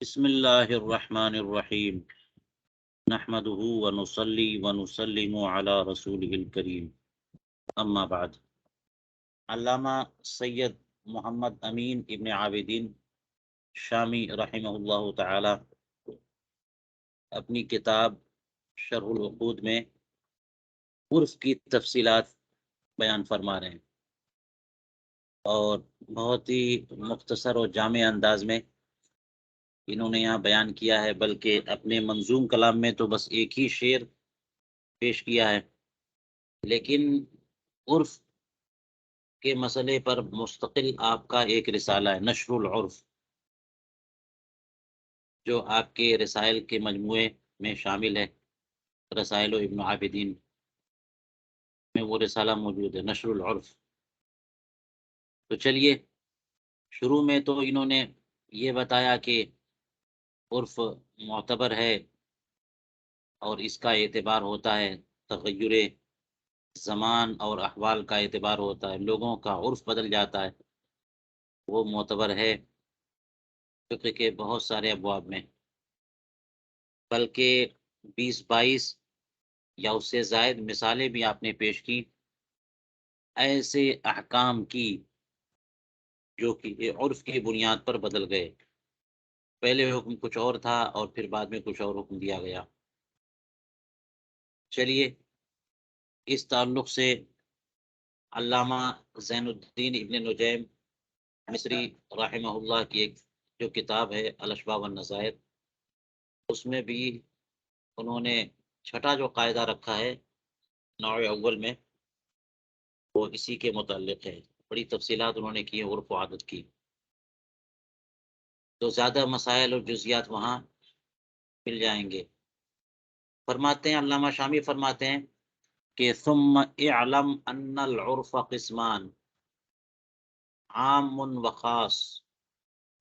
بسم اللہ الرحمن الرحیم نحمده ونصلی ونسلم علی رسولہ الکریم اما بعد۔ علامہ سید محمد امین ابن عابدین شامی رحمہ اللہ تعالی اپنی کتاب شرح العقود میں عرف کی تفصیلات بیان فرما رہے ہیں، اور بہت ہی مختصر اور جامع انداز میں انہوں نے یہاں بیان کیا ہے، بلکہ اپنے منظوم کلام میں تو بس ایک ہی شعر پیش کیا ہے، لیکن عرف کے مسئلے پر مستقل آپ کا ایک رسالہ ہے، نشر العرف، جو آپ کے رسائل کے مجموعے میں شامل ہے۔ رسائل و ابن عابدین میں وہ رسالہ موجود ہے، نشر العرف۔ تو چلیے، شروع میں تو انہوں نے یہ بتایا کہ عرف معتبر ہے اور اس کا اعتبار ہوتا ہے، تغیر زمان اور احوال کا اعتبار ہوتا ہے، لوگوں کا عرف بدل جاتا ہے، وہ معتبر ہے فقہ کے بہت سارے ابواب میں، بلکہ 20-22 یا اس سے زائد مثالیں بھی آپ نے پیش کی ایسے احکام کی جو کہ عرف کی بنیاد پر بدل گئے۔ پہلے حکم کچھ اور تھا اور پھر بعد میں کچھ اور حکم دیا گیا۔ چلیے، اس تعلق سے علامہ زین الدین ابن نجیم مصری رحمہ اللہ کی ایک جو کتاب ہے الاشباح والنظائر، اس میں بھی انہوں نے چھٹا جو قاعدہ رکھا ہے نوع اول میں، وہ اسی کے متعلق ہے۔ بڑی تفصیلات انہوں نے کی ہے عرف و عادت کی، تو زیادہ مسائل اور جزیات وہاں مل جائیں گے۔ فرماتے ہیں علامہ شامی فرماتے ہیں کہ ثم اعلم ان العرف قسمان عام و خاص،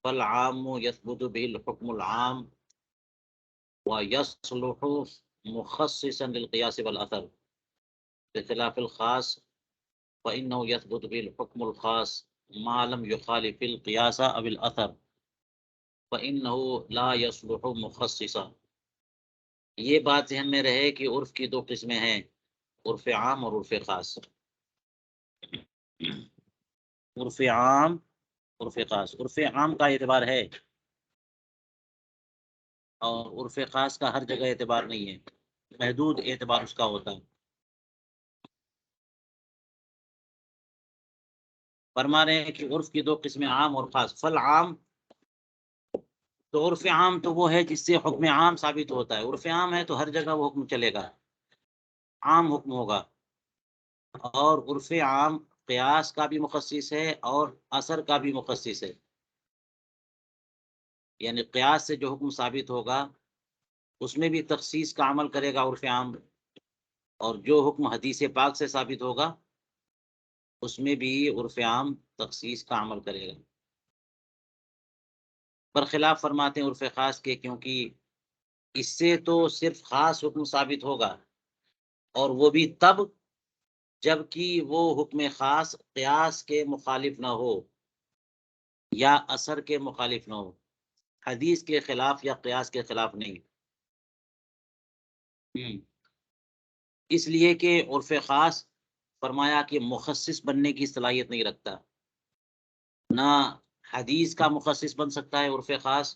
فالعام يثبت به الحكم العام ويصلح مخصصا للقياس والأثر، بخلاف الخاص فإنه يثبت به الحكم الخاص ما لم يخالف القياس أو الأثر فإنه لا يصلح مخصصا۔ یہ بات ذہن میں رہے کہ عرف کی دو قسمیں ہیں، عرف عام اور عرف خاص۔ عرف عام، عرف خاص۔ عرف عام کا اعتبار ہے اور عرف خاص کا ہر جگہ اعتبار نہیں ہے، محدود اعتبار اس کا ہوتا ہے۔ فرما رہے ہیں کہ عرف کی دو قسمیں عام اور خاص۔ فالعام، تو عرف عام تو وہ ہے جس سے حکم عام ثابت ہوتا ہے، عرف عام ہے تو ہر جگہ وہ حکم چلے گا، عام حکم ہوگا۔ اور عرف عام قیاس کا بھی مخصص ہے اور اثر کا بھی مخصص ہے، یعنی قیاس سے جو حکم ثابت ہوگا اس میں بھی تخصیص کا عمل کرے گا عرف عام، اور جو حکم حدیث پاک سے ثابت ہوگا اس میں بھی عرف عام تخصیص کا عمل کرے گا۔ برخلاف فرماتے ہیں عرف خاص کے، کیونکہ اس سے تو صرف خاص حکم ثابت ہوگا، اور وہ بھی تب جب کہ وہ حکم خاص قیاس کے مخالف نہ ہو یا اثر کے مخالف نہ ہو، حدیث کے خلاف یا قیاس کے خلاف نہیں۔ اس لیے کہ عرف خاص فرمایا کہ مخصص بننے کی صلاحیت نہیں رکھتا، نہ حدیث کا مخصص بن سکتا ہے عرف خاص،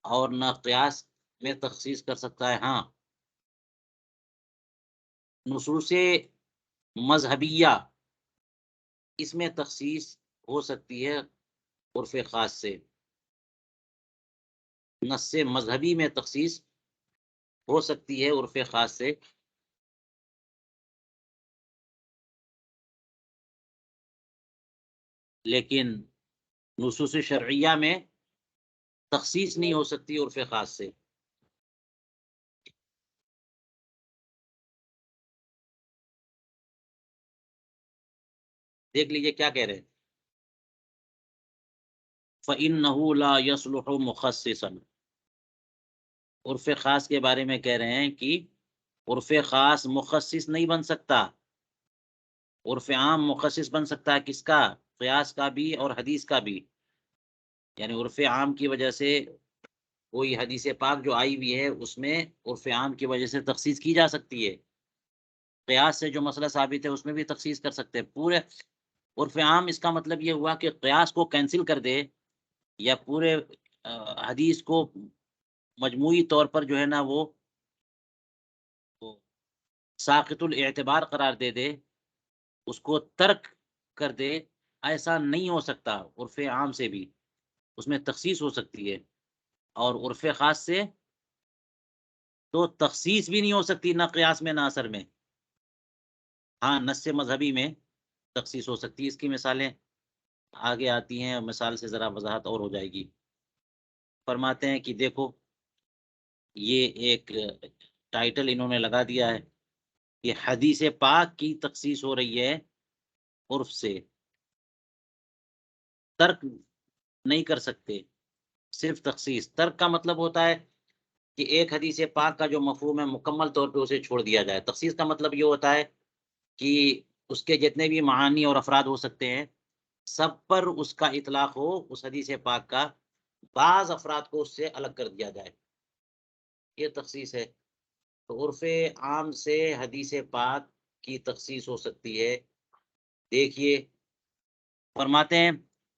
اور نہ قیاس میں تخصیص کر سکتا ہے۔ ہاں، نصوص مذہبیہ اس میں تخصیص ہو سکتی ہے عرف خاص سے، نص مذہبی میں تخصیص ہو سکتی ہے عرف خاص سے، لیکن نصوص شرعیہ میں تخصیص نہیں ہو سکتی عرف خاص سے۔ دیکھ لیجئے کیا کہہ رہے ہیں، فَإِنَّهُ لَا يَصْلُحُ مُخَصِّصًا۔ عرف خاص کے بارے میں کہہ رہے ہیں کہ عرف خاص مخصص نہیں بن سکتا، عرف عام مخصص بن سکتا ہے، کس کا؟ قیاس کا بھی اور حدیث کا بھی، یعنی عرف عام کی وجہ سے کوئی حدیث پاک جو آئی ہوئی ہے اس میں عرف عام کی وجہ سے تخصیص کی جا سکتی ہے، قیاس سے جو مسئلہ ثابت ہے اس میں بھی تخصیص کر سکتے ہیں۔ پورے عرف عام اس کا مطلب یہ ہوا کہ قیاس کو کینسل کر دے، یا پورے حدیث کو مجموعی طور پر جو ہے نا وہ ساقط الاعتبار قرار دے دے، اس کو ترک کر دے، ایسا نہیں ہو سکتا۔ عرف عام سے بھی اس میں تخصیص ہو سکتی ہے، اور عرف خاص سے تو تخصیص بھی نہیں ہو سکتی، نہ قیاس میں نہ اثر میں۔ ہاں، نص مذہبی میں تخصیص ہو سکتی ہے۔ اس کی مثالیں آگے آتی ہیں، مثال سے ذرا وضاحت اور ہو جائے گی۔ فرماتے ہیں کہ دیکھو، یہ ایک ٹائٹل انہوں نے لگا دیا ہے کہ حدیث پاک کی تخصیص ہو رہی ہے عرف سے، ترک نہیں کر سکتے، صرف تخصیص۔ ترک کا مطلب ہوتا ہے کہ ایک حدیث پاک کا جو مفہوم ہے مکمل طور پہ اسے چھوڑ دیا جائے۔ تخصیص کا مطلب یہ ہوتا ہے کہ اس کے جتنے بھی معانی اور افراد ہو سکتے ہیں سب پر اس کا اطلاق ہو، اس حدیث پاک کا بعض افراد کو اس سے الگ کر دیا جائے، یہ تخصیص ہے۔ تو عرف عام سے حدیث پاک کی تخصیص ہو سکتی ہے۔ دیکھیے، فرماتے ہیں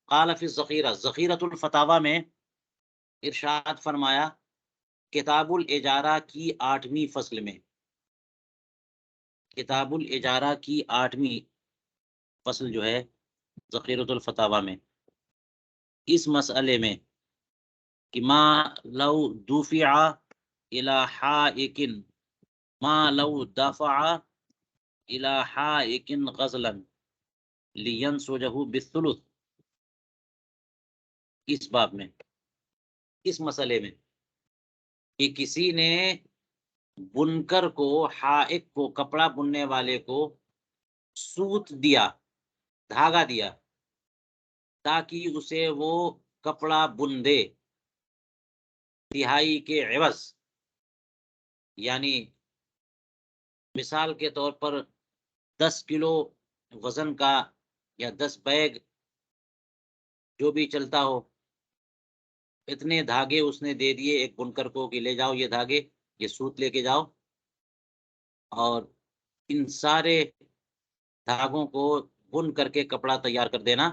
قال فی الذخیرہ، ذخیرۃ الفتاوی میں ارشاد فرمایا، کتاب الاجارہ کی 8ویں فصل میں، کتاب الاجارہ کی 8ویں فصل جو ہے ذخیرۃ الفتاوی میں، اس مسئلے میں کہ ما لو دفع الی حائک، ما لو دفع الی حائک غزلا لینسجہ بالثلث، اس باب میں، اس مسئلے میں کہ کسی نے بنکر کو، حائک کو، کپڑا بننے والے کو سوت دیا، دھاگا دیا، تاکہ اسے وہ کپڑا بن دے تہائی کے عوض، یعنی مثال کے طور پر 10 کلو وزن کا یا 10 بیگ جو بھی چلتا ہو، اتنے دھاگے اس نے دے دیے ایک بنکر کو کہ لے جاؤ یہ دھاگے، یہ سوت لے کے جاؤ، اور ان سارے دھاگوں کو بن کر کے کپڑا تیار کر دینا،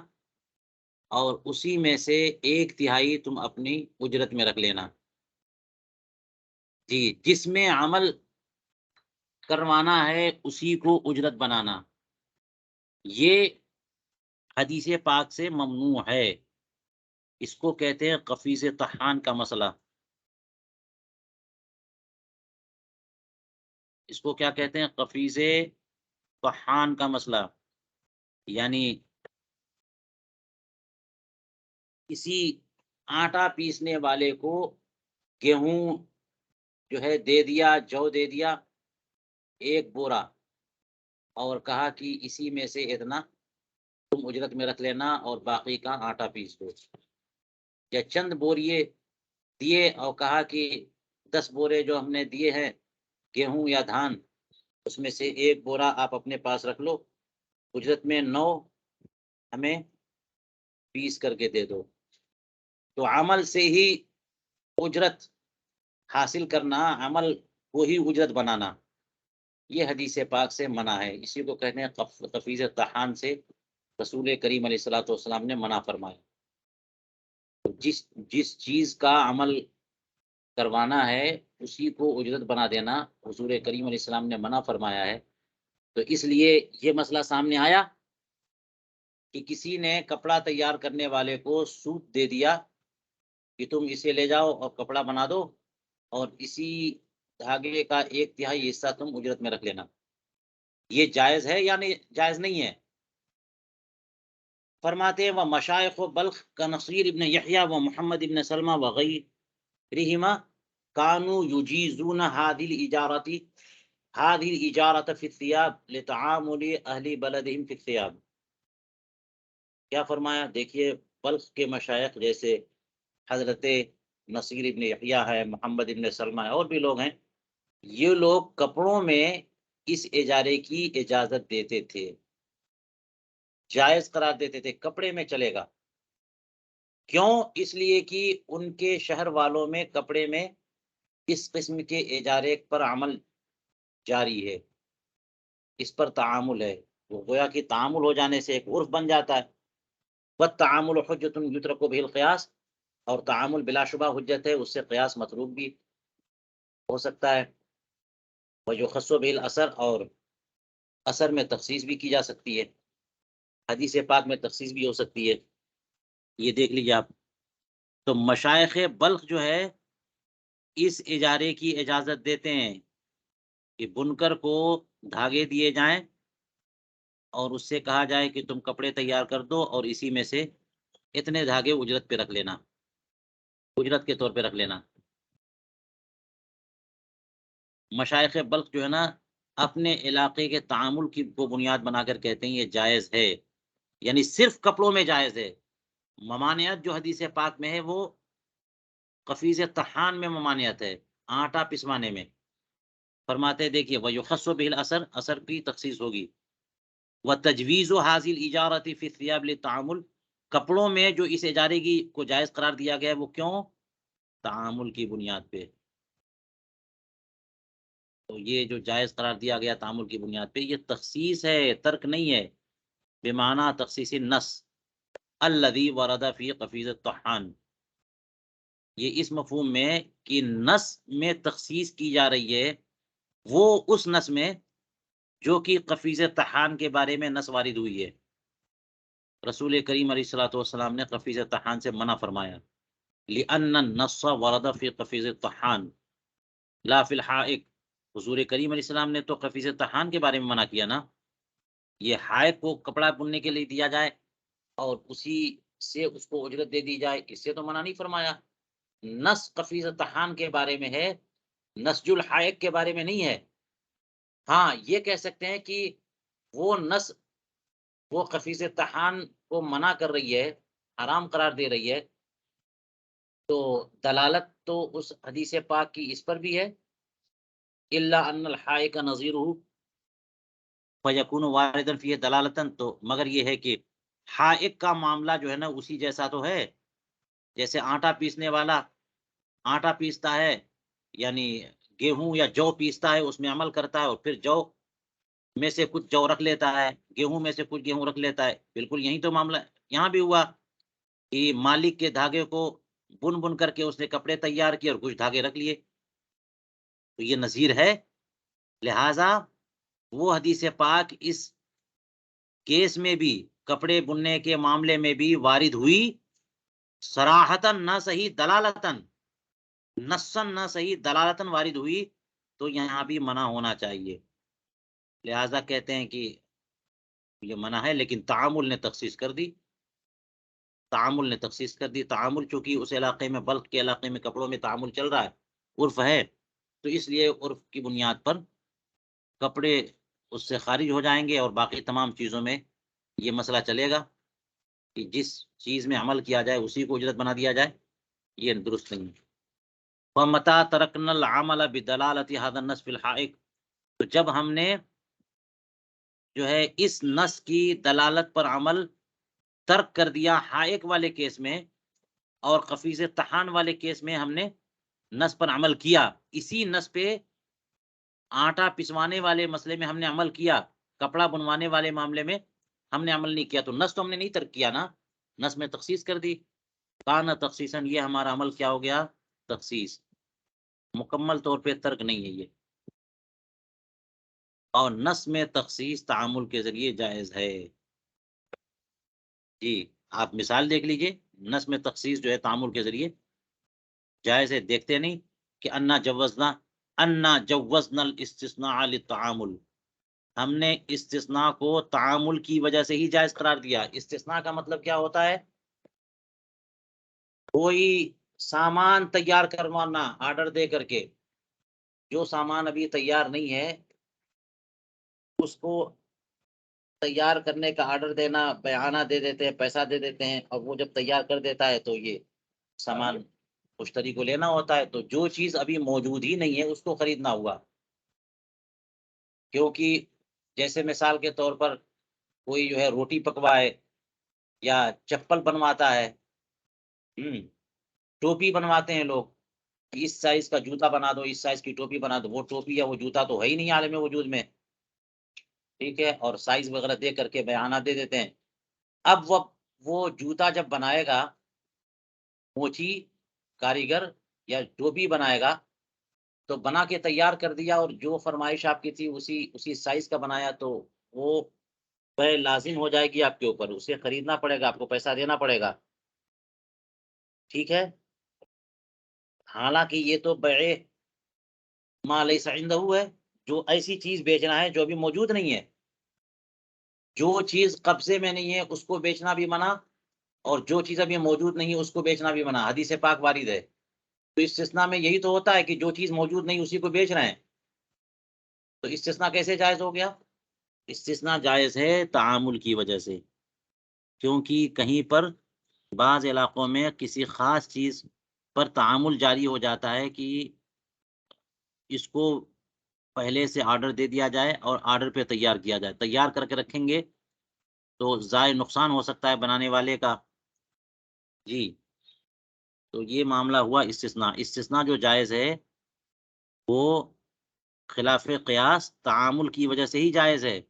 اور اسی میں سے 1/3 تم اپنی اجرت میں رکھ لینا۔ جی، جس میں عمل کروانا ہے اسی کو اجرت بنانا، یہ حدیث پاک سے ممنوع ہے۔ اس کو کہتے ہیں قفیز طحان کا مسئلہ۔ اس کو کیا کہتے ہیں؟ قفیز طحان کا مسئلہ، یعنی کسی آٹا پیسنے والے کو گیہوں جو ہے دے دیا، جو دے دیا 1 بورا، اور کہا کہ اسی میں سے اتنا تم اجرت میں رکھ لینا اور باقی کا آٹا پیس دو، یا چند بوریے دیے اور کہا کہ 10 بورے جو ہم نے دیے ہیں گیہوں یا دھان، اس میں سے 1 بورا آپ اپنے پاس رکھ لو، اجرت میں 9 ہمیں پیس کر کے دے دو۔ تو عمل سے ہی اجرت حاصل کرنا، عمل کو ہی اجرت بنانا، یہ حدیث پاک سے منع ہے۔ اسی کو کہتے ہیں قفیز طحان سے رسول کریم علیہ الصلوۃ والسلام نے منع فرمایا۔ جس چیز کا عمل کروانا ہے اسی کو اجرت بنا دینا حضور کریم علیہ السلام نے منع فرمایا ہے۔ تو اس لیے یہ مسئلہ سامنے آیا کہ کسی نے کپڑا تیار کرنے والے کو سوت دے دیا کہ تم اسے لے جاؤ اور کپڑا بنا دو، اور اسی دھاگے کا 1/3 حصہ تم اجرت میں رکھ لینا۔ یہ جائز ہے یا نہیں؟ جائز نہیں ہے۔ فرماتے ہیں وہ مشائخ و بلخ کا نصیر ابن یحییٰ و محمد ابن سلمہ وغیرہما کانوا یجیزون هذه الإجارة في الثياب لتعامل اہل بلدهم في الثياب۔ کیا فرمایا؟ دیکھیے، بلخ کے مشائخ جیسے حضرت نصیر ابن یحییٰ ہے، محمد ابن سلمہ ہے، اور بھی لوگ ہیں، یہ لوگ کپڑوں میں اس اجارے کی اجازت دیتے تھے، جائز قرار دیتے تھے، کپڑے میں چلے گا۔ کیوں؟ اس لیے کہ ان کے شہر والوں میں کپڑے میں اس قسم کے اجارے پر عمل جاری ہے، اس پر تعامل ہے، وہ گویا کہ تعامل ہو جانے سے ایک عرف بن جاتا ہے۔ والتعامل حجۃ یترک بہ القیاس، اور تعامل بلا شبہ حجت ہے، اس سے قیاس متروک بھی ہو سکتا ہے۔ ویخص بہ الاثر، اور اثر میں تخصیص بھی کی جا سکتی ہے، حدیث پاک میں تخصیص بھی ہو سکتی ہے۔ یہ دیکھ لیجیے آپ۔ تو مشائخ بلخ جو ہے اس اجارے کی اجازت دیتے ہیں کہ بنکر کو دھاگے دیے جائیں اور اس سے کہا جائے کہ تم کپڑے تیار کر دو اور اسی میں سے اتنے دھاگے اجرت پہ رکھ لینا، اجرت کے طور پہ رکھ لینا۔ مشائخ بلخ جو ہے نا اپنے علاقے کے تعامل کی کو بنیاد بنا کر کہتے ہیں یہ جائز ہے، یعنی صرف کپڑوں میں جائز ہے۔ ممانعت جو حدیث پاک میں ہے وہ قفیز طحان میں ممانعت ہے، آٹا پسوانے میں۔ فرماتے ہیں دیکھیے وَيُخَصُّ بِهِ الْأَثَر، اثر کی تخصیص ہوگی۔ وَتَجْوِيزُ هَذِهِ الْإِجَارَةِ فِي الثِّيَابِ لِلتَّعَامُلِ، کپڑوں میں جو اس اجارے کی کو جائز قرار دیا گیا ہے وہ کیوں؟ تعامل کی بنیاد پہ۔ تو یہ جو جائز قرار دیا گیا تعامل کی بنیاد پہ، یہ تخصیص ہے، ترک نہیں ہے، بمعنی تخصیص النص الذي ورد فی قفیز الطحان، یہ اس مفہوم میں کہ نص میں تخصیص کی جا رہی ہے، وہ اس نص میں جو کہ قفیز طحان کے بارے میں نص وارد ہوئی ہے۔ رسول کریم علیہ الصلوۃ والسلام نے قفیز طحان سے منع فرمایا، لأن النص ورد فی قفیز الطحان لا فی الحائق، حضور کریم علیہ السلام نے تو قفیز طحان کے بارے میں منع کیا نا، یہ حائق کو کپڑا بننے کے لیے دیا جائے اور اسی سے اس کو اجرت دے دی جائے، اس سے تو منع نہیں فرمایا۔ نص قفیز طحان کے بارے میں ہے، نسج الحائق کے بارے میں نہیں ہے۔ ہاں یہ کہہ سکتے ہیں کہ وہ نص وہ قفیز طحان کو منع کر رہی ہے، حرام قرار دے رہی ہے، تو دلالت تو اس حدیث پاک کی اس پر بھی ہے، الا ان الحائق نظیرہ فیکون واردا فیہ دلالتاً، تو مگر یہ ہے کہ حائق کا معاملہ جو ہے نا اسی جیسا تو ہے، جیسے آٹا پیسنے والا آٹا پیستا ہے، یعنی گیہوں یا جو پیستا ہے اس میں عمل کرتا ہے اور پھر جو میں سے کچھ جو رکھ لیتا ہے، گیہوں میں سے کچھ گیہوں رکھ لیتا ہے، بالکل یہی تو معاملہ یہاں بھی ہوا کہ مالک کے دھاگے کو بن بن کر کے اس نے کپڑے تیار کیے اور کچھ دھاگے رکھ لیے، تو یہ نظیر ہے۔ لہذا وہ حدیث پاک اس کیس میں بھی کپڑے بننے کے معاملے میں بھی وارد ہوئی، صراحتاً نہ صحیح دلالتاً، نصاً نہ صحیح دلالتاً وارد ہوئی، تو یہاں بھی منع ہونا چاہیے۔ لہذا کہتے ہیں کہ یہ منع ہے، لیکن تعامل نے تخصیص کر دی، تعامل نے تخصیص کر دی۔ تعامل چونکہ اس علاقے میں بلخ کے علاقے میں کپڑوں میں تعامل چل رہا ہے، عرف ہے، تو اس لیے عرف کی بنیاد پر کپڑے اس سے خارج ہو جائیں گے اور باقی تمام چیزوں میں یہ مسئلہ چلے گا کہ جس چیز میں عمل کیا جائے اسی کو اجرت بنا دیا جائے، یہ درست نہیں ہے۔ وَمَتَىٰ تَرَكْنَا الْعَمَلَ بِدَلَالَةِ هَذَا النَّصِ فِي الْحَائِقِ، تو جب ہم نے جو ہے اس نص کی دلالت پر عمل ترک کر دیا حائق والے کیس میں، اور قفیز طحان والے کیس میں ہم نے نص پر عمل کیا، اسی نص پہ آٹا پسوانے والے مسئلے میں ہم نے عمل کیا، کپڑا بنوانے والے معاملے میں ہم نے عمل نہیں کیا، تو نص تو ہم نے نہیں ترک کیا نا، نص میں تخصیص کر دی، کانا تخصیصاً، یہ ہمارا عمل کیا ہو گیا؟ تخصیص، مکمل طور پہ ترک نہیں ہے یہ۔ اور نص میں تخصیص تعامل کے ذریعے جائز ہے۔ جی آپ مثال دیکھ لیجئے، نص میں تخصیص جو ہے تعامل کے ذریعے جائز ہے، دیکھتے نہیں کہ انا جوزنا الاستثناء للتعامل، ہم نے استثناء کو تعامل کی وجہ سے ہی جائز قرار دیا۔ استثناء کا مطلب کیا ہوتا ہے؟ کوئی سامان تیار کروانا آرڈر دے کر کے، جو سامان ابھی تیار نہیں ہے اس کو تیار کرنے کا آرڈر دینا، بیعانہ دے دیتے ہیں، پیسہ دے دیتے ہیں، اور وہ جب تیار کر دیتا ہے تو یہ سامان مشتری کو لینا ہوتا ہے، تو جو چیز ابھی موجود ہی نہیں ہے اس کو خریدنا ہوا، کیونکہ جیسے مثال کے طور پر کوئی جو ہے روٹی پکوائے یا چپل بنواتا ہے، ٹوپی بنواتے ہیں لوگ، اس سائز کا جوتا بنا دو، اس سائز کی ٹوپی بنا دو، وہ ٹوپی یا وہ جوتا تو ہے ہی نہیں عالم وجود میں، ٹھیک ہے، اور سائز وغیرہ دے کر کے بیانہ دے دیتے ہیں۔ اب وہ جوتا جب بنائے گا موچی کاریگر یا ٹوپی بنائے گا، تو بنا کے تیار کر دیا اور جو فرمائش آپ کی تھی اسی سائز کا بنایا، تو وہ بے لازم ہو جائے گی آپ کے اوپر، اسے خریدنا پڑے گا، آپ کو پیسہ دینا پڑے گا، ٹھیک ہے۔ حالانکہ یہ تو بیع ما لیس عنده ہے، جو ایسی چیز بیچنا ہے جو ابھی موجود نہیں ہے، جو چیز قبضے میں نہیں ہے اس کو بیچنا بھی منع، اور جو چیز ابھی موجود نہیں ہے اس کو بیچنا بھی منع، حدیث پاک وارد ہے۔ تو استثناء میں یہی تو ہوتا ہے کہ جو چیز موجود نہیں اسی کو بیچ رہے ہیں، تو استثناء کیسے جائز ہو گیا؟ استثناء جائز ہے تعامل کی وجہ سے، کیونکہ کہیں پر بعض علاقوں میں کسی خاص چیز پر تعامل جاری ہو جاتا ہے کہ اس کو پہلے سے آرڈر دے دیا جائے اور آرڈر پہ تیار کیا جائے، تیار کر کے رکھیں گے تو ضائع نقصان ہو سکتا ہے بنانے والے کا، جی۔ تو یہ معاملہ ہوا استثناء۔ استثناء جو جائز ہے وہ خلاف قیاس تعامل کی وجہ سے ہی جائز ہے،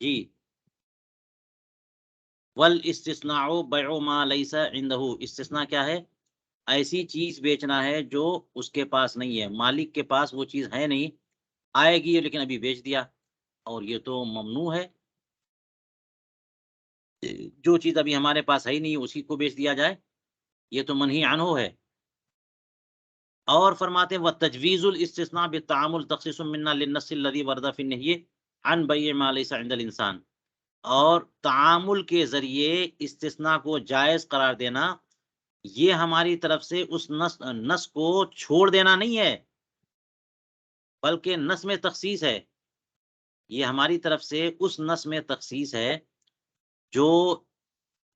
جی۔ والاستثناء بیع ما لیس عنده، استثناء کیا ہے؟ ایسی چیز بیچنا ہے جو اس کے پاس نہیں ہے، مالک کے پاس وہ چیز ہے نہیں، آئے گی لیکن ابھی بیچ دیا، اور یہ تو ممنوع ہے، جو چیز ابھی ہمارے پاس ہے ہی نہیں اسی کو بیچ دیا جائے، یہ تو منہی عنہ ہے۔ اور فرماتے ہیں وتجویز الاستثناء بالتعامل تخصیص منا للنص الذي ورد في النهي عن بيع ما ليس عند الانسان، اور تعامل کے ذریعے استثناء کو جائز قرار دینا یہ ہماری طرف سے اس نص کو چھوڑ دینا نہیں ہے، بلکہ نص میں تخصیص ہے، یہ ہماری طرف سے اس نص میں تخصیص ہے جو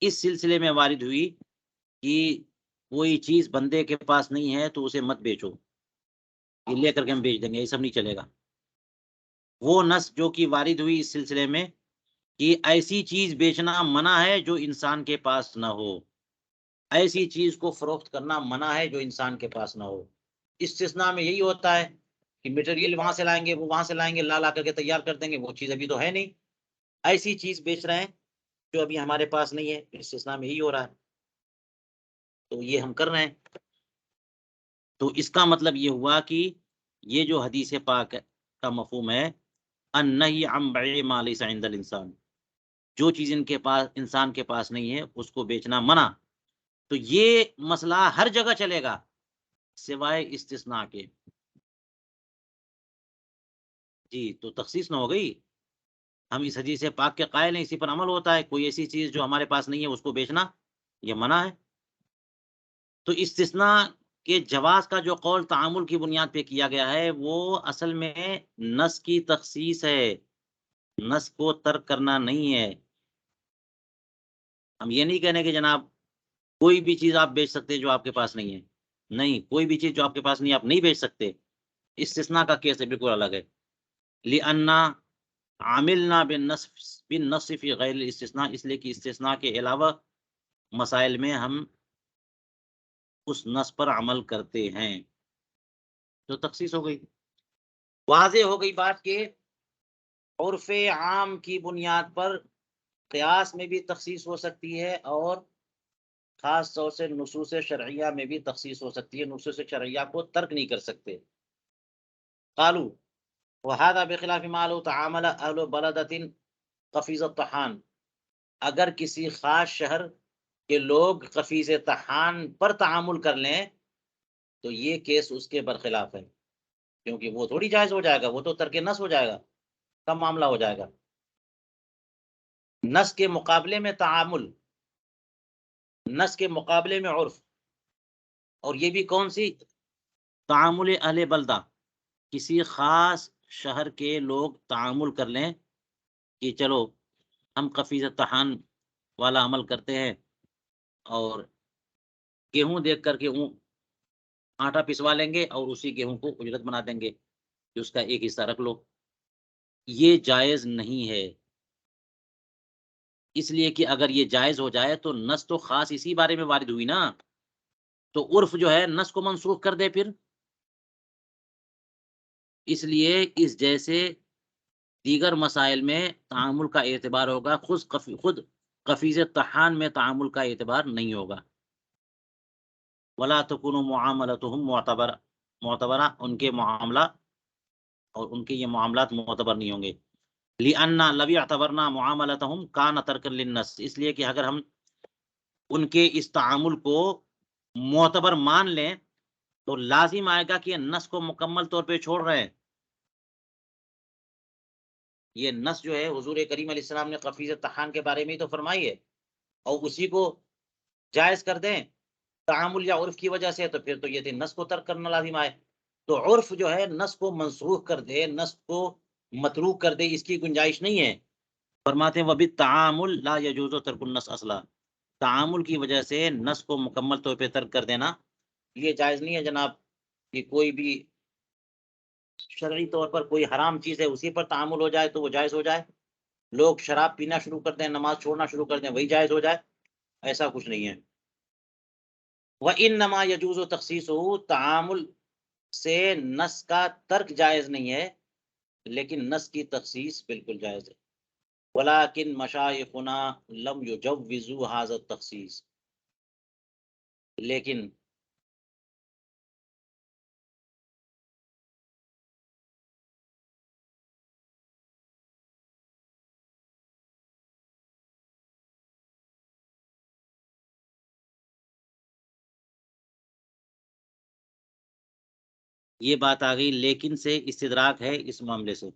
اس سلسلے میں وارد ہوئی کہ کوئی چیز بندے کے پاس نہیں ہے تو اسے مت بیچو، یہ لے کر کے ہم بیچ دیں گے، یہ سب نہیں چلے گا۔ وہ نص جو کہ وارد ہوئی اس سلسلے میں کہ ایسی چیز بیچنا منع ہے جو انسان کے پاس نہ ہو، ایسی چیز کو فروخت کرنا منع ہے جو انسان کے پاس نہ ہو۔ استثناء میں یہی ہوتا ہے کہ مٹیریل وہاں سے لائیں گے، وہ وہاں سے لائیں گے، لا کر کے تیار کر دیں گے، وہ چیز ابھی تو ہے نہیں، ایسی چیز بیچ رہے ہیں جو ابھی ہمارے پاس نہیں ہے، استثناء میں یہی ہو رہا ہے، تو یہ ہم کر رہے ہیں۔ تو اس کا مطلب یہ ہوا کہ یہ جو حدیث پاک کا مفہوم ہے النہی عن بیع ما لیس عند الانسان، جو چیز انسان کے پاس نہیں ہے اس کو بیچنا منع، تو یہ مسئلہ ہر جگہ چلے گا سوائے استثناء کے، جی۔ تو تخصیص نہ ہو گئی، ہم اس حدیث پاک کے قائل ہیں، اسی پر عمل ہوتا ہے، کوئی ایسی چیز جو ہمارے پاس نہیں ہے اس کو بیچنا یہ منع ہے۔ تو استثناء کے جواز کا جو قول تعامل کی بنیاد پہ کیا گیا ہے وہ اصل میں نص کی تخصیص ہے، نص کو ترک کرنا نہیں ہے۔ ہم یہ نہیں کہنے کہ جناب کوئی بھی چیز آپ بیچ سکتے جو آپ کے پاس نہیں ہے، نہیں، کوئی بھی چیز جو آپ کے پاس نہیں آپ نہیں بیچ سکتے، استثناء کا کیس ہے بالکل الگ ہے۔ لأن عاملنا بالنص فی غیر الاستثناء، اس لیے کہ استثناء کے علاوہ مسائل میں ہم اس نص پر عمل کرتے ہیں، تو تخصیص ہو گئی، واضح ہو گئی بات کہ عرف عام کی بنیاد پر قیاس میں بھی تخصیص ہو سکتی ہے، اور خاص طور سے نصوص شرعیہ میں بھی تخصیص ہو سکتی ہے، نصوص شرعیہ کو ترک نہیں کر سکتے۔ قالوا وهذا بخلاف ما لو تعامل اهل بلدة قفیز الطحان، اگر کسی خاص شہر کے لوگ قفیز طحان پر تعامل کر لیں تو یہ کیس اس کے برخلاف ہے، کیونکہ وہ تھوڑی جائز ہو جائے گا، وہ تو ترک نص ہو جائے گا، کم معاملہ ہو جائے گا۔ نص کے مقابلے میں تعامل، نص کے مقابلے میں عرف، اور یہ بھی کون سی؟ تعامل اہل بلدہ، کسی خاص شہر کے لوگ تعامل کر لیں کہ چلو ہم قفیز طحان والا عمل کرتے ہیں اور گیہوں دیکھ کر کے آٹا پسوا لیں گے اور اسی گیہوں کو اجرت بنا دیں گے کہ اس کا ایک حصہ رکھ لو، یہ جائز نہیں ہے، اس لیے کہ اگر یہ جائز ہو جائے تو نص تو خاص اسی بارے میں وارد ہوئی نا، تو عرف جو ہے نص کو منسوخ کر دے پھر. اس لیے اس جیسے دیگر مسائل میں تعامل کا اعتبار ہوگا، خود قفیز طحان میں تعامل کا اعتبار نہیں ہوگا. ولا تکون معاملتهم معتبرہ، ان کے معاملہ اور ان کے یہ معاملات معتبر نہیں ہوں گے. لأن لو اعتبرنا معاملتهم كان تركا للنص، اس لیے کہ اگر ہم ان کے اس تعامل کو معتبر مان لیں تو لازم آئے گا کہ یہ نص کو مکمل طور پہ چھوڑ رہے ہیں. یہ نص جو ہے حضور کریم علیہ السلام نے قفیز طحان کے بارے میں ہی تو فرمائی ہے، اور اسی کو جائز کر دیں تعامل یا عرف کی وجہ سے، تو پھر تو یہ نص کو ترک کرنا لازم آئے. تو عرف جو ہے نص کو منسوخ کر دے، نص کو متروک کر دے، اس کی گنجائش نہیں ہے. فرماتے ہیں وبالتعامل لا يجوز ترک النص اصلا، تعامل کی وجہ سے نص کو مکمل طور پہ ترک کر دینا یہ جائز نہیں ہے جناب. کہ کوئی بھی شرعی طور پر کوئی حرام چیز ہے اسی پر تعامل ہو جائے تو وہ جائز ہو جائے، لوگ شراب پینا شروع کر دیں، نماز چھوڑنا شروع کر دیں، وہی جائز ہو جائے، ایسا کچھ نہیں ہے. وَإِنَّمَا يَجُوزُ تَخْصِيصُهُ، تعامل سے نص کا ترک جائز نہیں ہے لیکن نص کی تخصیص بالکل جائز ہے. وَلَكِنْ مَشَائِخُنَا لَمْ يُجَوِّزُوا هَذَا التَّخْصِيص، لیکن یہ بات آ گئی لیکن سے استدراک ہے اس معاملے سے.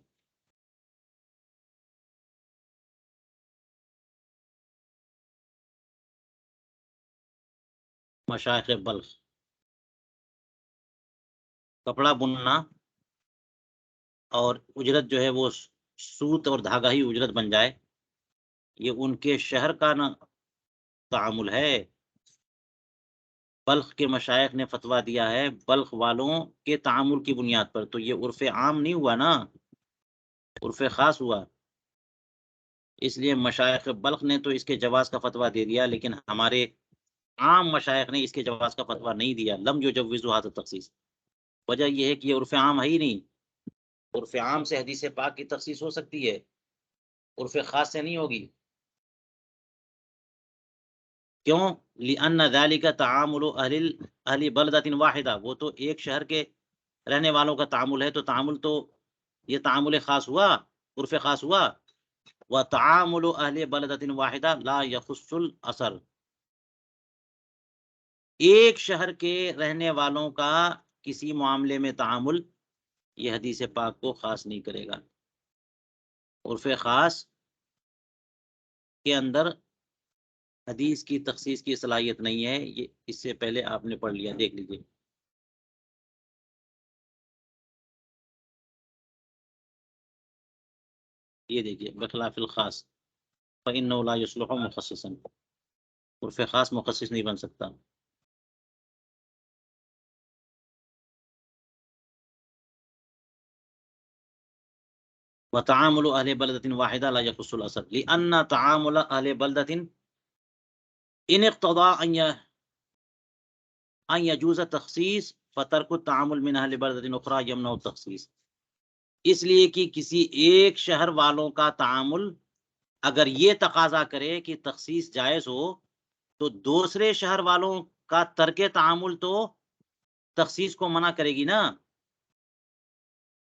مشائخ بلخ کپڑا بننا اور اجرت جو ہے وہ سوت اور دھاگا ہی اجرت بن جائے، یہ ان کے شہر کا نا تعامل ہے. بلخ کے مشائخ نے فتویٰ دیا ہے بلخ والوں کے تعامل کی بنیاد پر، تو یہ عرف عام نہیں ہوا نا، عرف خاص ہوا. اس لیے مشائخ بلخ نے تو اس کے جواز کا فتویٰ دے دیا، لیکن ہمارے عام مشائخ نے اس کے جواز کا فتویٰ نہیں دیا. لم یجوزوا ھذا التخصیص، وجہ یہ ہے کہ یہ عرف عام ہے ہی نہیں. عرف عام سے حدیث پاک کی تخصیص ہو سکتی ہے، عرف خاص سے نہیں ہوگی. کیوں؟ لأن ذلك تعامل اہل بلدۃ واحدہ، وہ تو ایک شہر کے رہنے والوں کا تعامل ہے، تو تعامل تو یہ تعامل خاص ہوا، عرف خاص ہوا. وتعامل اہل بلدۃ واحدہ لا يخص الاثر، ایک شہر کے رہنے والوں کا کسی معاملے میں تعامل یہ حدیث پاک کو خاص نہیں کرے گا. عرف خاص کے اندر حدیث کی تخصیص کی صلاحیت نہیں ہے، یہ اس سے پہلے آپ نے پڑھ لیا، دیکھ لیجیے. یہ دیکھیے بخلاف الخاص فإنه لا يصلح مخصصا، عرف خاص مخصص نہیں بن سکتا. وتعامل اہل بلدۃ واحدہ لا يخص الاثر لأن تعامل اہل بلدۃ ان اقتضى ان يجوز تخصیص فترک التعامل من اہل بلدۃ اخرى يمنع التخصیص، اس لیے کہ کسی ایک شہر والوں کا تعامل اگر یہ تقاضا کرے کہ تخصیص جائز ہو تو دوسرے شہر والوں کا ترک تعامل تو تخصیص کو منع کرے گی نا.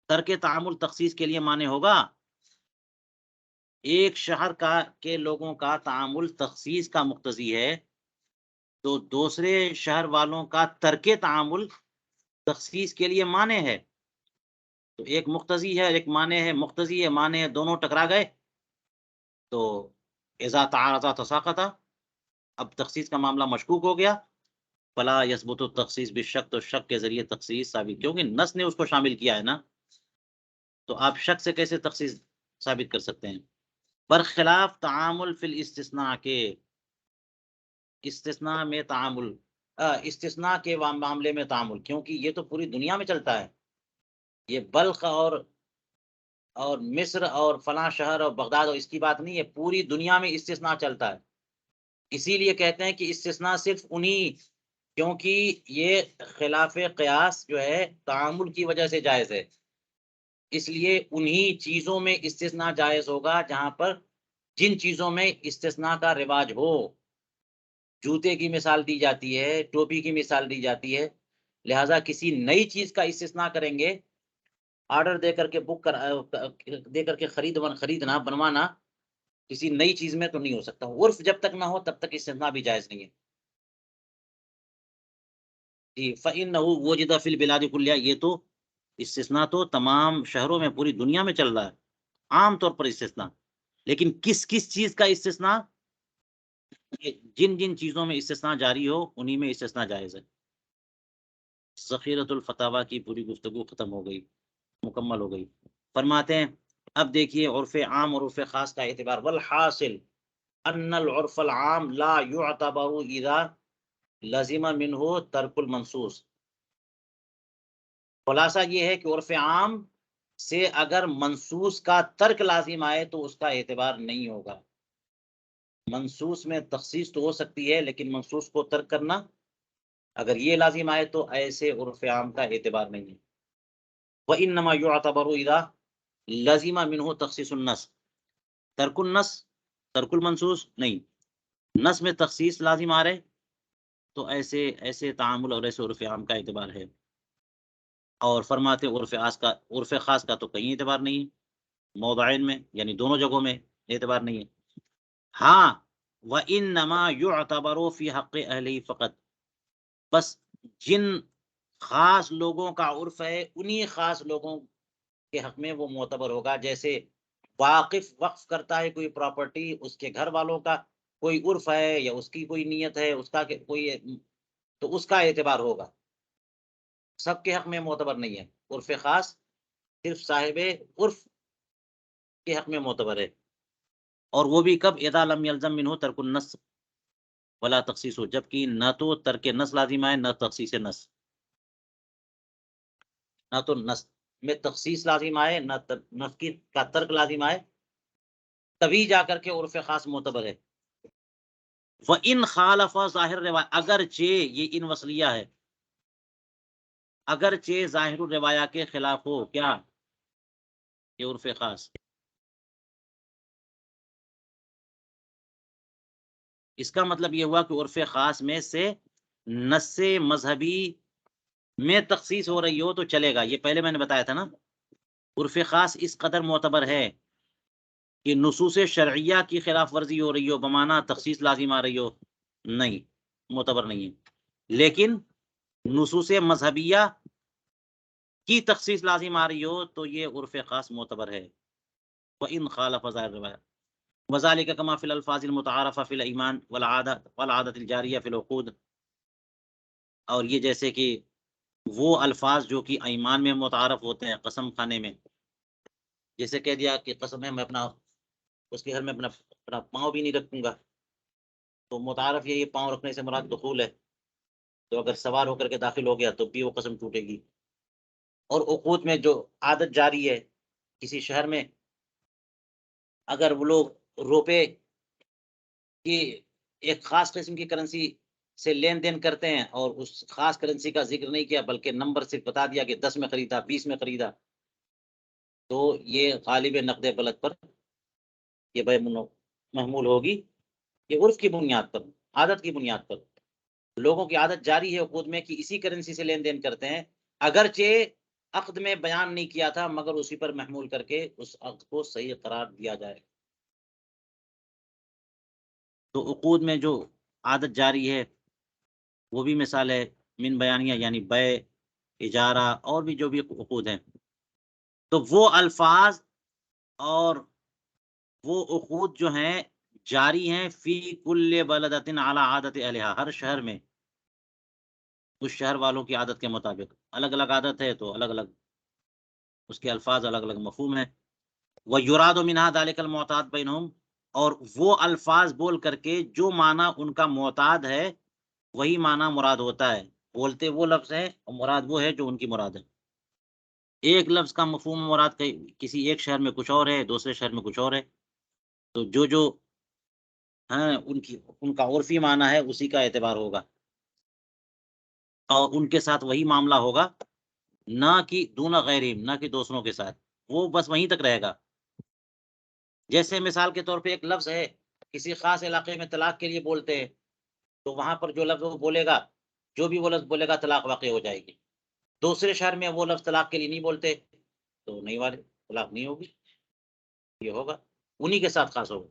ترک تعامل تخصیص کے لیے معنی ہوگا. ایک شہر کے لوگوں کا تعامل تخصیص کا مقتضی ہے تو دوسرے شہر والوں کا ترک تعامل تخصیص کے لیے معنی ہے. تو ایک مقتضی ہے ایک معنی ہے، مقتضی ہے معنی ہے، دونوں ٹکرا گئے تو اذا تعارضا تساقطا، اب تخصیص کا معاملہ مشکوک ہو گیا. فلا یثبت التخصیص بالشک، تو شک کے ذریعے تخصیص ثابت، کیونکہ نص نے اس کو شامل کیا ہے نا، تو آپ شک سے کیسے تخصیص ثابت کر سکتے ہیں. برخلاف تعامل فی الاستثناء کے، استثناء میں تعامل، استثناء کے معاملے میں تعامل، کیونکہ یہ تو پوری دنیا میں چلتا ہے. یہ بلخ اور اور مصر اور فلاں شہر اور بغداد، اور اس کی بات نہیں ہے، پوری دنیا میں استثناء چلتا ہے۔ اسی لیے کہتے ہیں کہ استثناء صرف انہی، کیونکہ یہ خلاف قیاس جو ہے تعامل کی وجہ سے جائز ہے، اس لیے انہی چیزوں میں استثناء جائز ہوگا جہاں پر جن چیزوں میں استثناء کا رواج ہو۔ جوتے کی مثال دی جاتی ہے، ٹوپی کی مثال دی جاتی ہے، لہٰذا کسی نئی چیز کا استثناء کریں گے، آرڈر دے کر کے بک کر دے کر کے خریدنا بنوانا کسی نئی چیز میں تو نہیں ہو سکتا، عرف جب تک نہ ہو تب تک استثناء بھی جائز نہیں ہے۔ جی، فَإِنَّهُ وُجِدَ فِي الْبِلَادِ كُلِّهَا، یہ تو استثناء تو تمام شہروں میں پوری دنیا میں چل رہا ہے، عام طور پر استثناء، لیکن کس کس چیز کا استثناء؟ جن جن چیزوں میں استثناء جاری ہو انہی میں استثناء جائز ہے۔ ذخیرۃ الفتاوی کی پوری گفتگو ختم ہو گئی، مکمل ہو گئی۔ فرماتے ہیں اب دیکھیے عرف عام اور عرف خاص کا اعتبار، والحاصل ان العرف العام لا يعتبر اذا لزم منه ترک المنصوص۔ خلاصہ یہ ہے کہ عرف عام سے اگر منصوص کا ترک لازم آئے تو اس کا اعتبار نہیں ہوگا۔ منصوص میں تخصیص تو ہو سکتی ہے لیکن منصوص کو ترک کرنا اگر یہ لازم آئے تو ایسے عرف عام کا اعتبار نہیں ہے۔ وَإِنَّمَا يُعْتَبَرُ إِذَا لَزِمَ مِنْهُ تخصیص النص، ترک النص، ترک المنصوص نہیں، نص میں تخصیص لازم آ رہے تو ایسے تعامل اور ایسے عرف عام کا اعتبار ہے۔ اور فرماتے عرف خاص کا تو کہیں اعتبار نہیں ہے، موضعین میں یعنی دونوں جگہوں میں اعتبار نہیں ہے۔ ہاں، وَإِنَّمَا يُعْتَبَرُ فِي حَقِّ أَهْلِهِ فقط، بس جن خاص لوگوں کا عرف ہے انہی خاص لوگوں کے حق میں وہ معتبر ہوگا۔ جیسے واقف وقف کرتا ہے کوئی پراپرٹی، اس کے گھر والوں کا کوئی عرف ہے یا اس کی کوئی نیت ہے، اس کا کوئی، تو اس کا اعتبار ہوگا، سب کے حق میں معتبر نہیں ہے۔ عرف خاص صرف صاحب عرف کے حق میں معتبر ہے، اور وہ بھی کب؟ اذا لم یلزم منہ ترک النص ولا تخصیص ہو، جبکہ نہ تو ترک نص لازم آئے نہ تخصیص نص، نہ تو نص میں تخصیص لازم آئے نہ نص کا ترک لازم آئے، تبھی جا کر کے عرف خاص معتبر ہے۔ وَإِنْ خَالَفَ ظاہر روایہ، اگرچہ یہ ان وصلیہ ہے، اگرچہ ظاہر الروایہ کے خلاف ہو، کیا؟ یہ عرف خاص، اس کا مطلب یہ ہوا کہ عرف خاص میں سے نص مذہبی میں تخصیص ہو رہی ہو تو چلے گا، یہ پہلے میں نے بتایا تھا نا۔ عرف خاص اس قدر معتبر ہے کہ نصوص شرعیہ کی خلاف ورزی ہو رہی ہو بمعنی تخصیص لازم آ رہی ہو، نہیں، معتبر نہیں ہے، لیکن نصوص مذہبیہ کی تخصیص لازم آ رہی ہو تو یہ عرف خاص معتبر ہے۔ وَإِنْ خَالَفَ ظاہر الروایہ وَذَلِكَ كَمَا فِي الْأَلْفَاظِ الْمُتَعَارَفَةِ فِي الْإِيمَانِ وَالْعَادَةِ الْجَارِيَةِ فِي الْعُقُودِ، اور یہ جیسے کہ وہ الفاظ جو کہ ایمان میں متعارف ہوتے ہیں، قسم کھانے میں، جیسے کہہ دیا کہ قسم ہے میں اپنا اس کے گھر میں اپنا پاؤں بھی نہیں رکھوں گا، تو متعارف یہ پاؤں رکھنے سے مراد دخول ہے، تو اگر سوار ہو کر کے داخل ہو گیا تو بھی وہ قسم ٹوٹے گی۔ اور عقود میں جو عادت جاری ہے کسی شہر میں، اگر وہ لوگ روپے کی ایک خاص قسم کی کرنسی سے لین دین کرتے ہیں اور اس خاص کرنسی کا ذکر نہیں کیا بلکہ نمبر صرف بتا دیا کہ 10 میں خریدا، 20 میں خریدا، تو یہ غالب نقد بلد پر یہ بے محمول ہوگی، یہ عرف کی بنیاد پر، عادت کی بنیاد پر، لوگوں کی عادت جاری ہے عقود میں کہ اسی کرنسی سے لین دین کرتے ہیں، اگرچہ عقد میں بیان نہیں کیا تھا مگر اسی پر محمول کر کے اس عقد کو صحیح قرار دیا جائے۔ تو عقود میں جو عادت جاری ہے وہ بھی مثال ہے من بیانیہ، یعنی بے، اجارہ اور بھی جو بھی عقود ہیں، تو وہ الفاظ اور وہ عقود جو ہیں جاری ہیں فی کل بلدۃ علی عادت اہلھا، ہر شہر میں اس شہر والوں کی عادت کے مطابق، الگ الگ عادت ہے تو الگ الگ اس کے الفاظ، الگ الگ مفہوم ہے۔ وَيُرَادُ مِنْهَا ذَلِكَ الْمُعْتَادُ بَيْنَهُمْ، اور وہ الفاظ بول کر کے جو معنی ان کا معتاد ہے وہی معنی مراد ہوتا ہے، بولتے وہ لفظ ہے اور مراد وہ ہے جو ان کی مراد ہے۔ ایک لفظ کا مفہوم مراد کسی ایک شہر میں کچھ اور ہے، دوسرے شہر میں کچھ اور ہے، تو جو ہیں ان کا عرفی معنی ہے اسی کا اعتبار ہوگا، اور ان کے ساتھ وہی معاملہ ہوگا، نہ کہ دون غیرہم، نہ کہ دوسروں کے ساتھ، وہ بس وہیں تک رہے گا۔ جیسے مثال کے طور پہ ایک لفظ ہے، کسی خاص علاقے میں طلاق کے لیے بولتے ہیں، تو وہاں پر جو لفظ وہ بولے گا، جو بھی وہ لفظ بولے گا طلاق واقع ہو جائے گی۔ دوسرے شہر میں وہ لفظ طلاق کے لیے نہیں بولتے، تو نہیں والے طلاق نہیں ہوگی، یہ ہوگا انہی کے ساتھ خاص ہوگا۔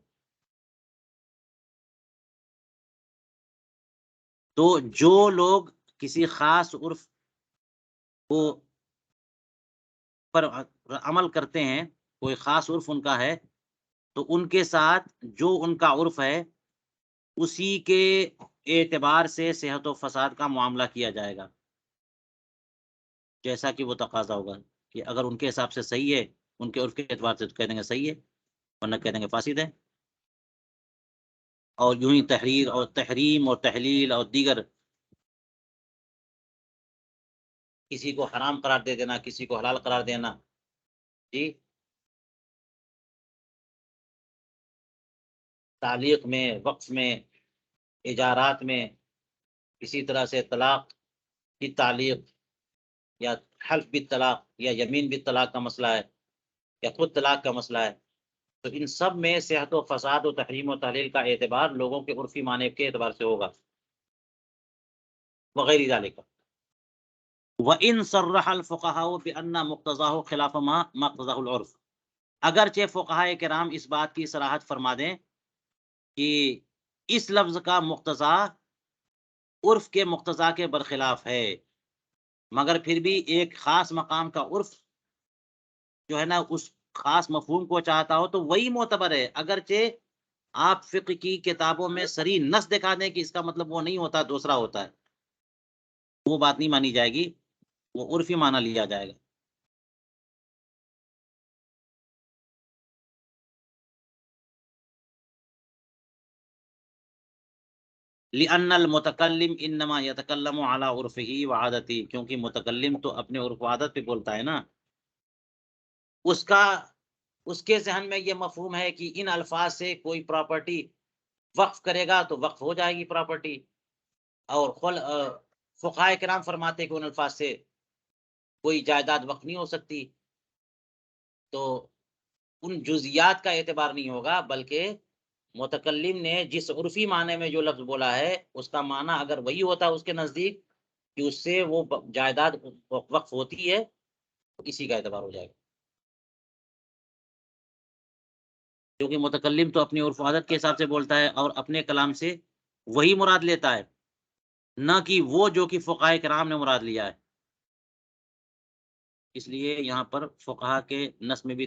تو جو لوگ کسی خاص عرف کو پر عمل کرتے ہیں، کوئی خاص عرف ان کا ہے، تو ان کے ساتھ جو ان کا عرف ہے اسی کے اعتبار سے صحت و فساد کا معاملہ کیا جائے گا، جیسا کہ وہ تقاضا ہوگا، کہ اگر ان کے حساب سے صحیح ہے، ان کے عرف کے اعتبار سے تو کہہ دیں گے صحیح ہے، ورنہ کہہ دیں گے فاسد ہے۔ اور یوں ہی تحریر اور تحریم اور تحلیل اور دیگر، کسی کو حرام قرار دے دینا، کسی کو حلال قرار دینا، جی، تعلیق میں، وقف میں، اجارات میں، اسی طرح سے طلاق کی تعلیق، یا حلف بالطلاق یا یمین بالطلاق کا مسئلہ ہے، یا خود طلاق کا مسئلہ ہے، تو ان سب میں صحت و فساد و تحریم و تحلیل کا اعتبار لوگوں کے عرفی معنی کے اعتبار سے ہوگا، وغیرہ ذالک۔ وَإِن صَرَّحَ الْفُقَهَاءُ بِأَنَّ مُقْتَضَاهُ خِلَافَ مَا اقْتَضَاهُ الْعُرْف، اگرچہ فقہائے کرام اس بات کی صراحت فرما دیں کہ اس لفظ کا مقتضا عرف کے مقتضا کے برخلاف ہے، مگر پھر بھی ایک خاص مقام کا عرف جو ہے نا اس خاص مفہوم کو چاہتا ہو تو وہی معتبر ہے، اگرچہ آپ فقہ کی کتابوں میں صریح نص دکھا دیں کہ اس کا مطلب وہ نہیں ہوتا، دوسرا ہوتا ہے، وہ بات نہیں مانی جائے گی، وہ عرفی معنی لیا جائے گا۔ لِأَنَّ الْمُتَكَلِّمَ إِنَّمَا يَتَكَلَّمُ عَلَى عُرْفِهِ وَعَادَتِهِ، کیونکہ متکلم تو اپنے عرف و عادت پہ بولتا ہے نا، اس کا اس کے ذہن میں یہ مفہوم ہے کہ ان الفاظ سے کوئی پراپرٹی وقف کرے گا تو وقف ہو جائے گی پراپرٹی، اور فقہائے کرام فرماتے کہ ان الفاظ سے کوئی جائیداد وقف نہیں ہو سکتی، تو ان جزیات کا اعتبار نہیں ہوگا، بلکہ متکلم نے جس عرفی معنی میں جو لفظ بولا ہے اس کا معنی اگر وہی ہوتا ہے اس کے نزدیک کہ اس سے وہ جائیداد وقف ہوتی ہے، تو اسی کا اعتبار ہو جائے گا، کیونکہ متکلم تو اپنی عرف و عادت کے حساب سے بولتا ہے اور اپنے کلام سے وہی مراد لیتا ہے، نہ کہ وہ جو کہ فقہائے کرام نے مراد لیا ہے۔ اس لیے یہاں پر فقہا کے نص میں بھی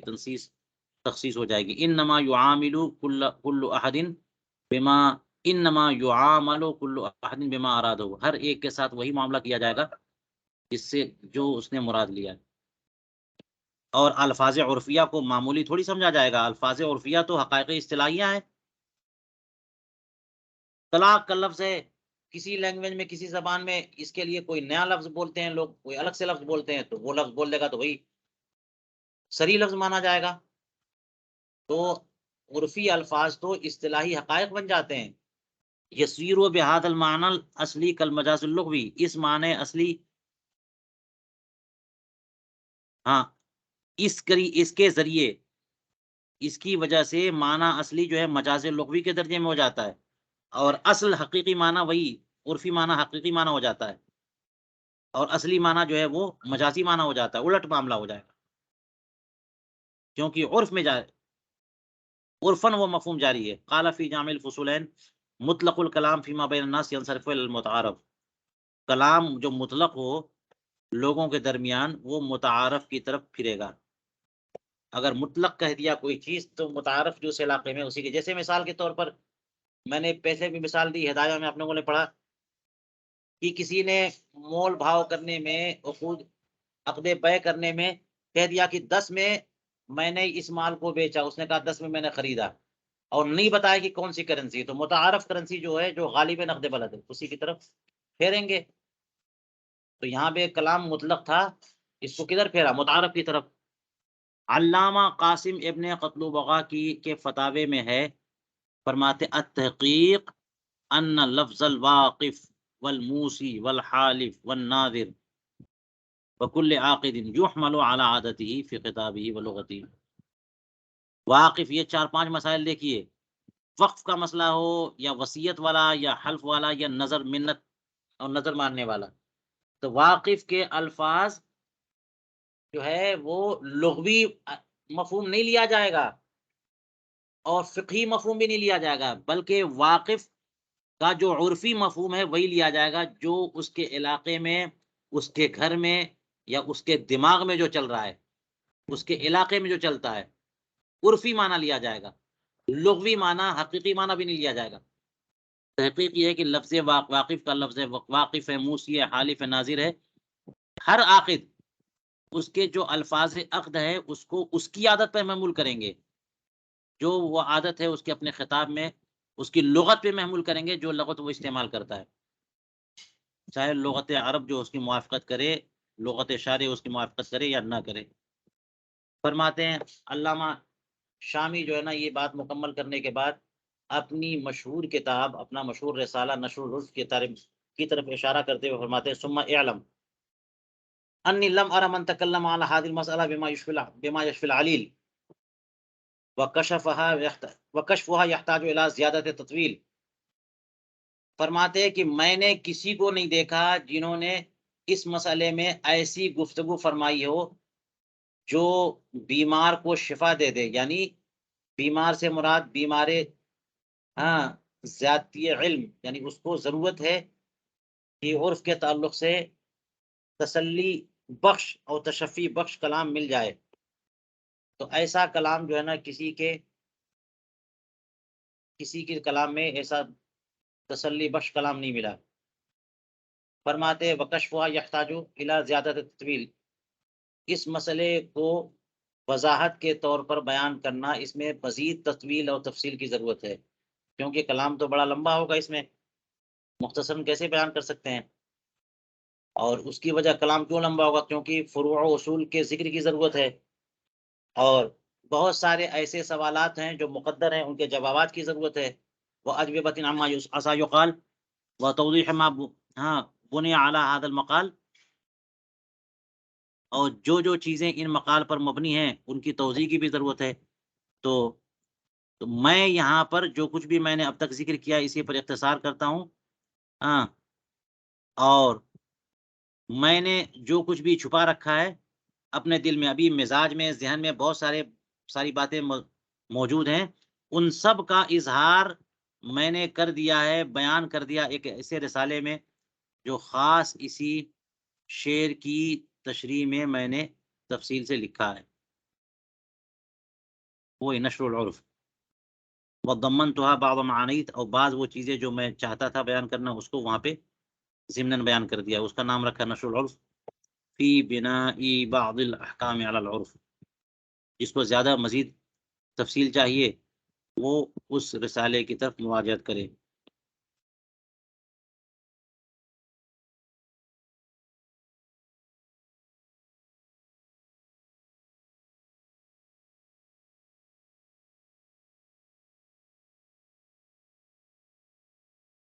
تخصیص ہو جائے گی، انما یعامل کل احد بما انما یعامل کل احد بما ارادہ، ہر ایک کے ساتھ وہی معاملہ کیا جائے گا جس سے جو اس نے مراد لیا ہے، اور الفاظ عرفیہ کو معمولی تھوڑی سمجھا جائے گا، الفاظ عرفیہ تو حقائق اصطلاحیہ ہیں۔ طلاق کا لفظ ہے، کسی لینگویج میں، کسی زبان میں اس کے لیے کوئی نیا لفظ بولتے ہیں لوگ، کوئی الگ سے لفظ بولتے ہیں، تو وہ لفظ بول دے گا تو وہی صریح لفظ مانا جائے گا، تو عرفی الفاظ تو اصطلاحی حقائق بن جاتے ہیں۔ یسیر و بہاد المعنی الاصلی کالمجاز اللغوی، اس معنی اصلی، ہاں، اس کے ذریعے، اس کی وجہ سے معنی اصلی جو ہے مجاز لغوی کے درجے میں ہو جاتا ہے، اور اصل حقیقی معنی وہی عرفی معنی حقیقی معنی ہو جاتا ہے، اور اصلی معنی جو ہے وہ مجازی معنی ہو جاتا ہے، الٹ معاملہ ہو جائے گا، کیونکہ عرف میں جائے، عرفاً وہ مفہوم جاری ہے۔ قال فی جامع الفصولین مطلق الکلام فیما بین الناس ینصرف الی المتعارف، کلام جو مطلق ہو لوگوں کے درمیان وہ متعارف کی طرف پھرے گا، اگر مطلق کہہ دیا کوئی چیز تو متعارف جو اس علاقے میں اسی کے، جیسے مثال کے طور پر میں نے پیسے کی مثال دی، ہدایہ میں آپ لوگوں نے پڑھا کہ کسی نے مول بھاؤ کرنے میں، عقد بیع کرنے میں کہہ دیا کہ 10 میں نے اس مال کو بیچا، اس نے کہا 10 میں نے خریدا، اور نہیں بتایا کہ کون سی کرنسی، تو متعارف کرنسی جو ہے جو غالب نقد بلد ہے اسی کی طرف پھیریں گے، تو یہاں پہ کلام مطلق تھا اس کو کدھر پھیرا؟ متعارف کی طرف۔ علامہ قاسم ابن قتل و بغا کے فتاوے میں ہے، فرماتے التحقیق ان لفظ الواقف والموسی والحالف والناظر وكل عاقد يحمل على عادته في خطابه ولغته۔ واقف، یہ 4-5 مسائل دیکھیے، وقف کا مسئلہ ہو یا وصیت والا یا حلف والا یا نظر منت اور نظر ماننے والا، تو واقف کے الفاظ جو ہے وہ لغوی مفہوم نہیں لیا جائے گا اور فقہی مفہوم بھی نہیں لیا جائے گا، بلکہ واقف کا جو عرفی مفہوم ہے وہی لیا جائے گا، جو اس کے علاقے میں، اس کے گھر میں یا اس کے دماغ میں جو چل رہا ہے، اس کے علاقے میں جو چلتا ہے، عرفی معنی لیا جائے گا، لغوی معنی، حقیقی معنی بھی نہیں لیا جائے گا۔ تحقیق یہ ہے کہ لفظ واقف کا لفظ واقف ہے، موسی ہے، حالف ہے، ناظر ہے، ہر عاقد اس کے جو الفاظ عقد ہے اس کو اس کی عادت پہ محمول کریں گے، جو وہ عادت ہے اس کے اپنے خطاب میں، اس کی لغت پہ محمول کریں گے، جو لغت وہ استعمال کرتا ہے، چاہے لغت عرب جو اس کی موافقت کرے، لغت شارع اس کی موافقت کرے یا نہ کرے۔ فرماتے ہیں علامہ شامی جو ہے نا، یہ بات مکمل کرنے کے بعد اپنی مشہور کتاب، اپنا مشہور رسالہ نشر العرف کی طرف اشارہ کرتے ہوئے فرماتے ہیں ثم اعلم انی لم ارى من تکلم علی هذه المسألة بما يشفي العلیل وکشفها يحتاج الى زیادت تطویل۔ فرماتے ہیں کہ میں نے کسی کو نہیں دیکھا جنہوں نے اس مسئلے میں ایسی گفتگو فرمائی ہو جو بیمار کو شفا دے دے، یعنی بیمار سے مراد بیمار زیادتی علم، یعنی اس کو ضرورت ہے کہ عرف کے تعلق سے تسلی بخش اور تشفی بخش کلام مل جائے، تو ایسا کلام جو ہے نا کسی کے کلام میں ایسا تسلی بخش کلام نہیں ملا۔ فرماتے وکشفها یحتاج الی زیادت تطویل، اس مسئلے کو وضاحت کے طور پر بیان کرنا، اس میں مزید تطویل اور تفصیل کی ضرورت ہے، کیونکہ کلام تو بڑا لمبا ہوگا، اس میں مختصراً کیسے بیان کر سکتے ہیں؟ اور اس کی وجہ کلام کیوں لمبا ہوگا؟ کیونکہ فروع و اصول کے ذکر کی ضرورت ہے، اور بہت سارے ایسے سوالات ہیں جو مقدر ہیں، ان کے جوابات کی ضرورت ہے۔ وَأَجْوِبَةٍ عَمَّا عَسَىٰ يُقَالُ وَتَوْضِيحِ مَا بُنِيَ عَلَىٰ هَذَا الْمَقَالِ، اور جو چیزیں ان مقال پر مبنی ہیں ان کی توضیح کی بھی ضرورت ہے۔ تو میں یہاں پر جو کچھ بھی میں نے اب تک ذکر کیا اسی پر اختصار کرتا ہوں، اور میں نے جو کچھ بھی چھپا رکھا ہے اپنے دل میں، ابھی مزاج میں، ذہن میں بہت ساری باتیں موجود ہیں، ان سب کا اظہار میں نے کر دیا ہے، بیان کر دیا ایک ایسے رسالے میں جو خاص اسی شعر کی تشریح میں نے تفصیل سے لکھا ہے، وہ نشر العرف۔ وضمنتها بعض معانیت، اور بعض وہ چیزیں جو میں چاہتا تھا بیان کرنا اس کو وہاں پہ ضمناً بیان کر دیا، اس کا نام رکھا نشر العرف فی بناء بعض الاحکام علی العرف۔ جس کو زیادہ مزید تفصیل چاہیے وہ اس رسالے کی طرف مراجعت کرے۔